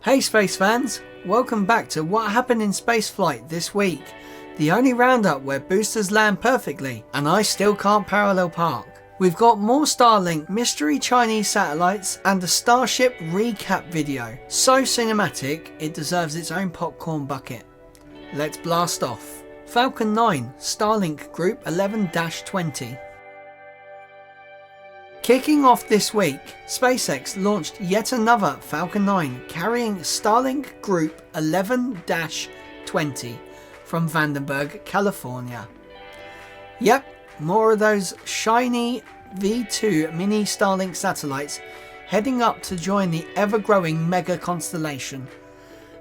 Hey space fans, welcome back to What Happened in Spaceflight this week, the only roundup where boosters land perfectly and I still can't parallel park. We've got more Starlink mystery Chinese satellites and a Starship recap video, so cinematic it deserves its own popcorn bucket. Let's blast off. Falcon 9 Starlink Group 11-20. Kicking off this week, SpaceX launched yet another Falcon 9 carrying Starlink Group 11-20 from Vandenberg, California. Yep, more of those shiny V2 mini Starlink satellites heading up to join the ever-growing mega constellation.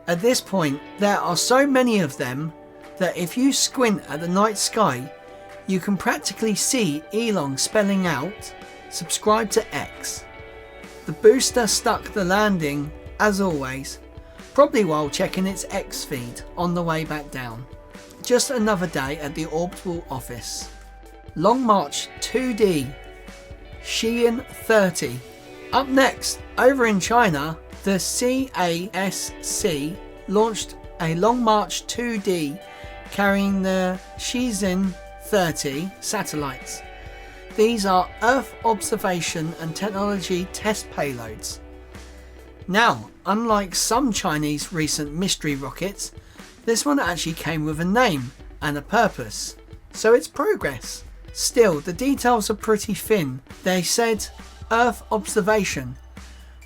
At this point, there are so many of them that if you squint at the night sky, you can practically see Elon spelling out "Subscribe to X." The booster stuck the landing, as always, probably while checking its X feed on the way back down. Just another day at the orbital office. Long March 2D Xi'an 30. Up next, over in China, the CASC launched a Long March 2D carrying the Xi'an 30 satellites. These are Earth observation and technology test payloads. Now, unlike some Chinese recent mystery rockets, this one actually came with a name and a purpose, so it's progress. Still, the details are pretty thin. They said Earth observation,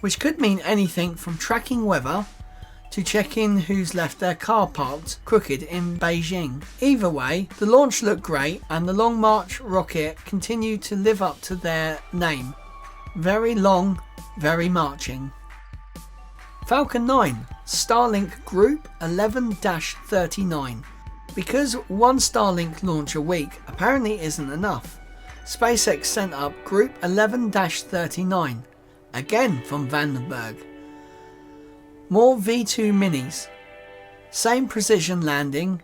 which could mean anything from tracking weather to checking who's left their car parked crooked in Beijing. Either way, the launch looked great and the Long March rocket continued to live up to their name. Very long, very marching. Falcon 9 Starlink Group 11-39. Because one Starlink launch a week apparently isn't enough, SpaceX sent up Group 11-39, again from Vandenberg. More V2 minis. Same precision landing.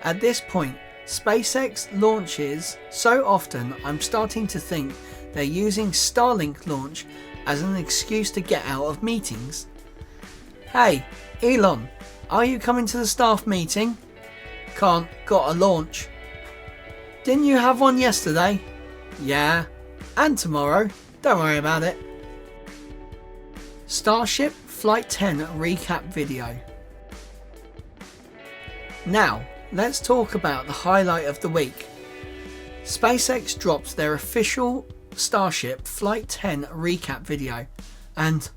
At this point, SpaceX launches so often I'm starting to think they're using Starlink launch as an excuse to get out of meetings. Hey, Elon, are you coming to the staff meeting? Can't, got a launch. Didn't you have one yesterday? Yeah, and tomorrow, don't worry about it. Starship Flight 10 recap video. Now, let's talk about the highlight of the week. SpaceX drops their official Starship Flight 10 recap video, and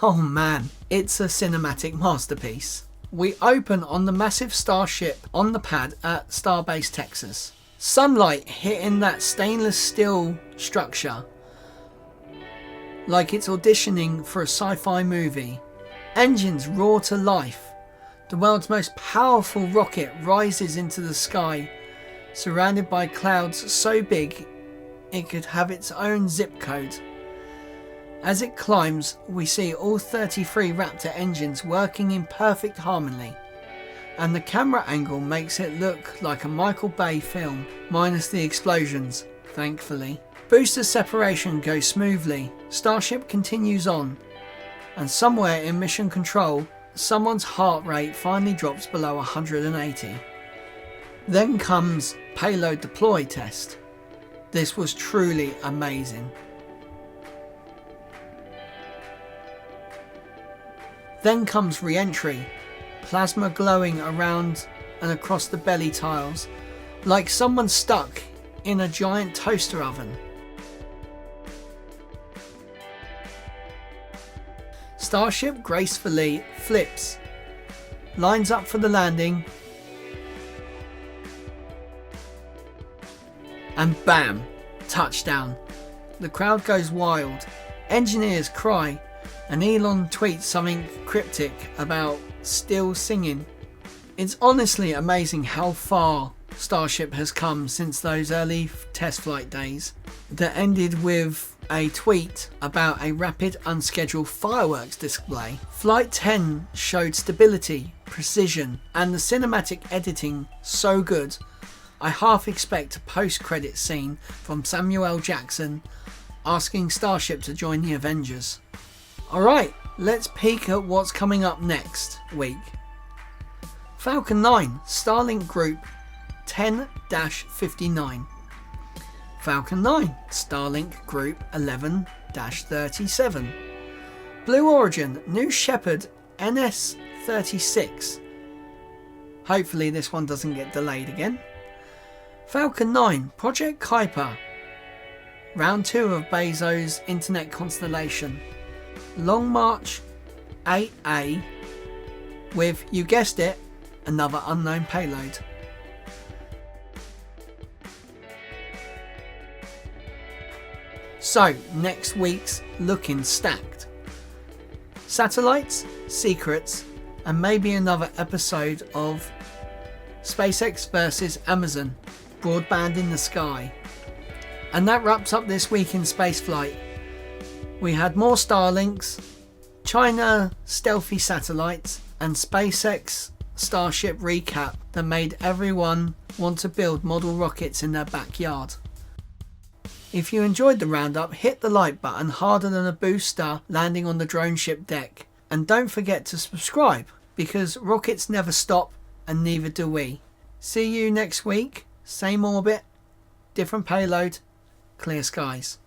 oh man, it's a cinematic masterpiece. We open on the massive Starship on the pad at Starbase, Texas. Sunlight hitting that stainless steel structure like it's auditioning for a sci-fi movie. Engines roar to life. The world's most powerful rocket rises into the sky, surrounded by clouds so big it could have its own zip code. As it climbs, we see all 33 Raptor engines working in perfect harmony, and the camera angle makes it look like a Michael Bay film, minus the explosions, thankfully. Booster separation goes smoothly, Starship continues on, and somewhere in mission control, someone's heart rate finally drops below 180. Then comes payload deploy test. This was truly amazing. Then comes re-entry, plasma glowing around and across the belly tiles, like someone stuck in a giant toaster oven. Starship gracefully flips, lines up for the landing, and bam, touchdown. The crowd goes wild, engineers cry, and Elon tweets something cryptic about still singing. It's honestly amazing how far Starship has come since those early test flight days that ended with a tweet about a rapid unscheduled fireworks display. Flight 10 showed stability, precision, and the cinematic editing so good. I half expect a post-credit scene from Samuel L. Jackson asking Starship to join the Avengers. Alright, Let's peek at what's coming up next week. Falcon 9 Starlink Group 10-59. Falcon 9 Starlink Group 11-37. Blue Origin New Shepard NS-36. Hopefully this one doesn't get delayed again. Falcon 9 Project Kuiper. Round 2 of Bezos' internet constellation. Long March 8A with, you guessed it, another unknown payload. So, next week's looking stacked. Satellites, secrets, and maybe another episode of SpaceX versus Amazon, broadband in the sky. And that wraps up this week in spaceflight. We had more Starlinks, China stealthy satellites, and SpaceX Starship recap that made everyone want to build model rockets in their backyard. If you enjoyed the roundup, hit the like button harder than a booster landing on the drone ship deck. And don't forget to subscribe, because rockets never stop and neither do we. See you next week, same orbit, different payload, clear skies.